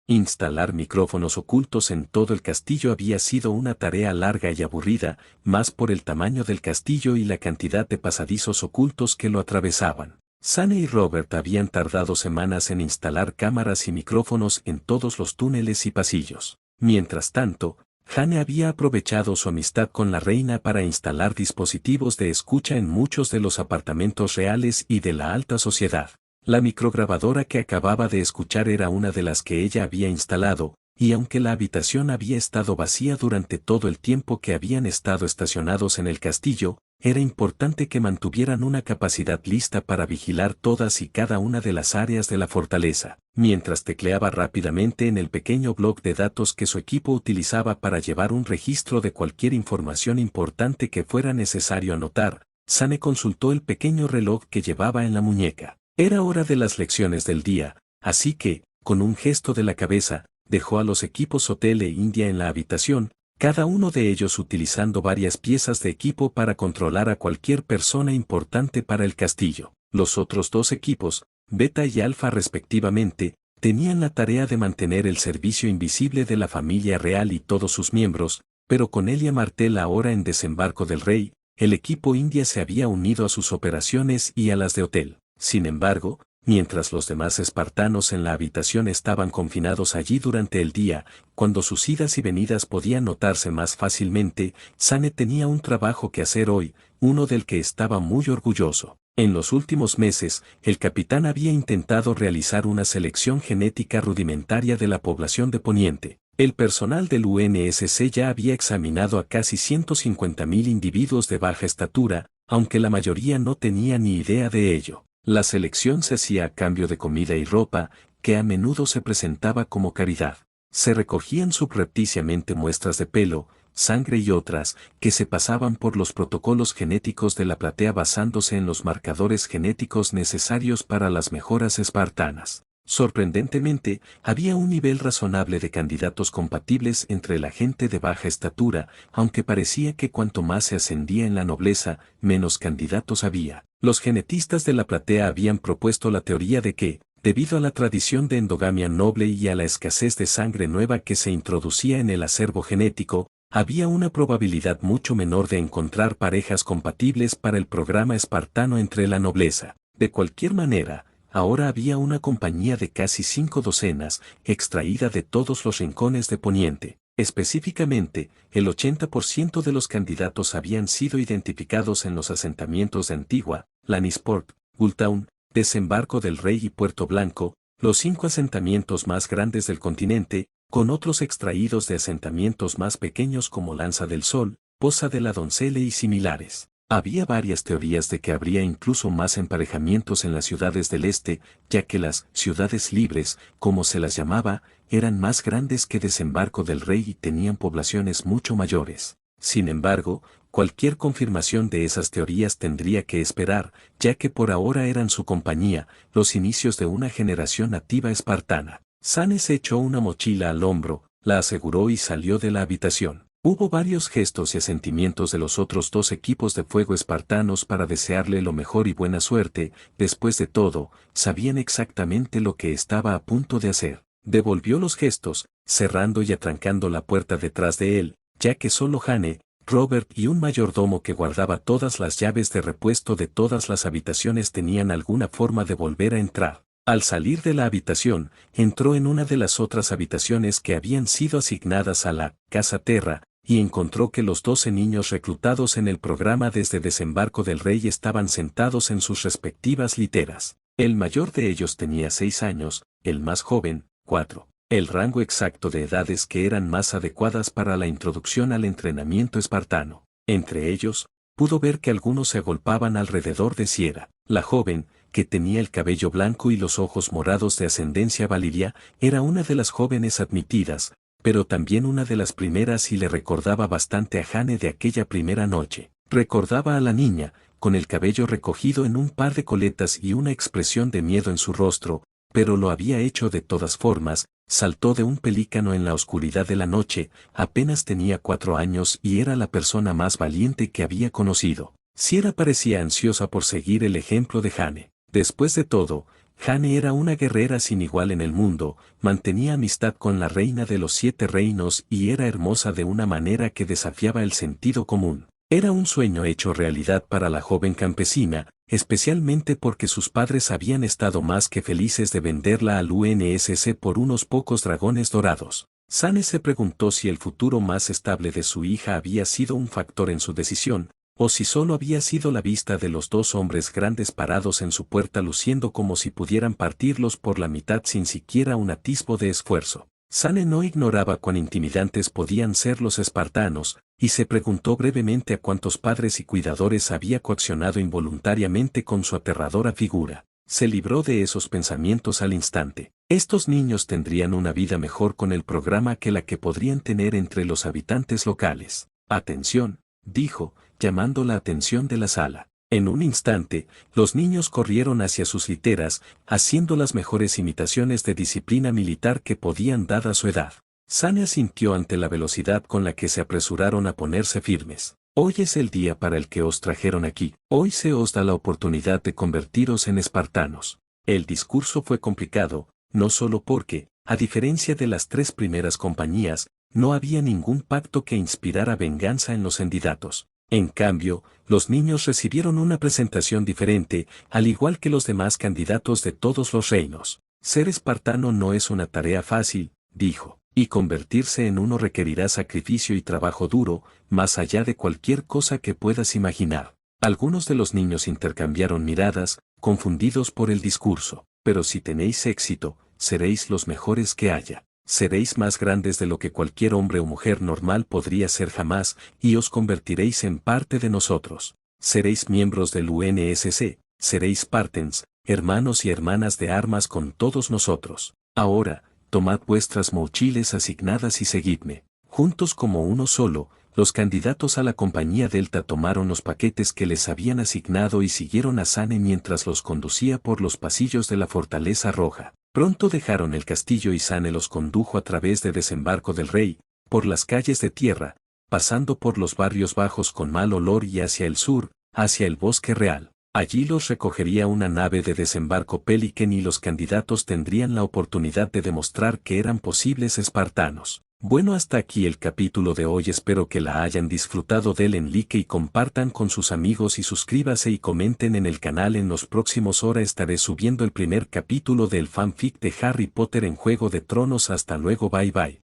Speaker 1: Instalar micrófonos ocultos en todo el castillo había sido una tarea larga y aburrida, más por el tamaño del castillo y la cantidad de pasadizos ocultos que lo atravesaban. Sane y Robert habían tardado semanas en instalar cámaras y micrófonos en todos los túneles y pasillos. Mientras tanto, Hane había aprovechado su amistad con la reina para instalar dispositivos de escucha en muchos de los apartamentos reales y de la alta sociedad. La micrograbadora que acababa de escuchar era una de las que ella había instalado, y aunque la habitación había estado vacía durante todo el tiempo que habían estado estacionados en el castillo, era importante que mantuvieran una capacidad lista para vigilar todas y cada una de las áreas de la fortaleza. Mientras tecleaba rápidamente en el pequeño bloc de datos que su equipo utilizaba para llevar un registro de cualquier información importante que fuera necesario anotar, Sane consultó el pequeño reloj que llevaba en la muñeca. Era hora de las lecciones del día, así que, con un gesto de la cabeza, dejó a los equipos Hotel e India en la habitación, cada uno de ellos utilizando varias piezas de equipo para controlar a cualquier persona importante para el castillo. Los otros dos equipos, Beta y Alfa respectivamente, tenían la tarea de mantener el servicio invisible de la familia real y todos sus miembros, pero con Elia Martell ahora en Desembarco del Rey, el equipo India se había unido a sus operaciones y a las de Hotel. Sin embargo, mientras los demás espartanos en la habitación estaban confinados allí durante el día, cuando sus idas y venidas podían notarse más fácilmente, Sane tenía un trabajo que hacer hoy, uno del que estaba muy orgulloso. En los últimos meses, el capitán había intentado realizar una selección genética rudimentaria de la población de Poniente. El personal del UNSC ya había examinado a casi 150.000 individuos de baja estatura, aunque la mayoría no tenía ni idea de ello. La selección se hacía a cambio de comida y ropa, que a menudo se presentaba como caridad. Se recogían subrepticiamente muestras de pelo, sangre y otras, que se pasaban por los protocolos genéticos de la platea basándose en los marcadores genéticos necesarios para las mejoras espartanas. Sorprendentemente, había un nivel razonable de candidatos compatibles entre la gente de baja estatura, aunque parecía que cuanto más se ascendía en la nobleza, menos candidatos había. Los genetistas de la platea habían propuesto la teoría de que, debido a la tradición de endogamia noble y a la escasez de sangre nueva que se introducía en el acervo genético, había una probabilidad mucho menor de encontrar parejas compatibles para el programa espartano entre la nobleza. De cualquier manera, ahora había una compañía de casi 5 docenas, extraída de todos los rincones de Poniente. Específicamente, el 80% de los candidatos habían sido identificados en los asentamientos de Antigua, Lannisport, Gulltown, Desembarco del Rey y Puerto Blanco, los 5 asentamientos más grandes del continente, con otros extraídos de asentamientos más pequeños como Lanza del Sol, Poza de la Doncella y similares. Había varias teorías de que habría incluso más emparejamientos en las ciudades del este, ya que las ciudades libres, como se las llamaba, eran más grandes que Desembarco del Rey y tenían poblaciones mucho mayores. Sin embargo, cualquier confirmación de esas teorías tendría que esperar, ya que por ahora eran su compañía, los inicios de una generación nativa espartana. Sane se echó una mochila al hombro, la aseguró y salió de la habitación. Hubo varios gestos y asentimientos de los otros dos equipos de fuego espartanos para desearle lo mejor y buena suerte. Después de todo, sabían exactamente lo que estaba a punto de hacer. Devolvió los gestos, cerrando y atrancando la puerta detrás de él, ya que solo Hane, Robert y un mayordomo que guardaba todas las llaves de repuesto de todas las habitaciones tenían alguna forma de volver a entrar. Al salir de la habitación, entró en una de las otras habitaciones que habían sido asignadas a la Casa Terra, y encontró que los 12 niños reclutados en el programa desde Desembarco del Rey estaban sentados en sus respectivas literas. El mayor de ellos tenía 6 años, el más joven, 4. El rango exacto de edades que eran más adecuadas para la introducción al entrenamiento espartano. Entre ellos, pudo ver que algunos se agolpaban alrededor de Sierra. La joven, que tenía el cabello blanco y los ojos morados de ascendencia valiria, era una de las jóvenes admitidas, pero también una de las primeras y le recordaba bastante a Hane de aquella primera noche. Recordaba a la niña, con el cabello recogido en un par de coletas y una expresión de miedo en su rostro, pero lo había hecho de todas formas. Saltó de un pelícano en la oscuridad de la noche, apenas tenía 4 años y era la persona más valiente que había conocido. Sierra parecía ansiosa por seguir el ejemplo de Hane. Después de todo, Hane era una guerrera sin igual en el mundo, mantenía amistad con la reina de los 7 reinos y era hermosa de una manera que desafiaba el sentido común. Era un sueño hecho realidad para la joven campesina, especialmente porque sus padres habían estado más que felices de venderla al UNSC por unos pocos dragones dorados. Sane se preguntó si el futuro más estable de su hija había sido un factor en su decisión, o si solo había sido la vista de los dos hombres grandes parados en su puerta luciendo como si pudieran partirlos por la mitad sin siquiera un atisbo de esfuerzo. Sane no ignoraba cuán intimidantes podían ser los espartanos, y se preguntó brevemente a cuántos padres y cuidadores había coaccionado involuntariamente con su aterradora figura. Se libró de esos pensamientos al instante. Estos niños tendrían una vida mejor con el programa que la que podrían tener entre los habitantes locales. Atención, dijo, llamando la atención de la sala. En un instante, los niños corrieron hacia sus literas, haciendo las mejores imitaciones de disciplina militar que podían dada su edad. Sane asintió ante la velocidad con la que se apresuraron a ponerse firmes. Hoy es el día para el que os trajeron aquí. Hoy se os da la oportunidad de convertiros en espartanos. El discurso fue complicado, no solo porque, a diferencia de las 3 primeras compañías, no había ningún pacto que inspirara venganza en los candidatos. En cambio, los niños recibieron una presentación diferente, al igual que los demás candidatos de todos los reinos. Ser espartano no es una tarea fácil, dijo, y convertirse en uno requerirá sacrificio y trabajo duro, más allá de cualquier cosa que puedas imaginar. Algunos de los niños intercambiaron miradas, confundidos por el discurso. Pero si tenéis éxito, seréis los mejores que haya. Seréis más grandes de lo que cualquier hombre o mujer normal podría ser jamás, y os convertiréis en parte de nosotros. Seréis miembros del UNSC, seréis Spartans, hermanos y hermanas de armas con todos nosotros. Ahora, tomad vuestras mochilas asignadas y seguidme. Juntos como uno solo, los candidatos a la compañía Delta tomaron los paquetes que les habían asignado y siguieron a Sane mientras los conducía por los pasillos de la Fortaleza Roja. Pronto dejaron el castillo y Sane los condujo a través de Desembarco del Rey, por las calles de tierra, pasando por los barrios bajos con mal olor y hacia el sur, hacia el Bosque Real. Allí los recogería una nave de desembarco Pelican y los candidatos tendrían la oportunidad de demostrar que eran posibles espartanos. Bueno, hasta aquí el capítulo de hoy, espero que la hayan disfrutado. Denle like y compartan con sus amigos y suscríbase y comenten en el canal. En los próximos horas estaré subiendo el primer capítulo del fanfic de Harry Potter en Juego de Tronos. Hasta luego, bye bye.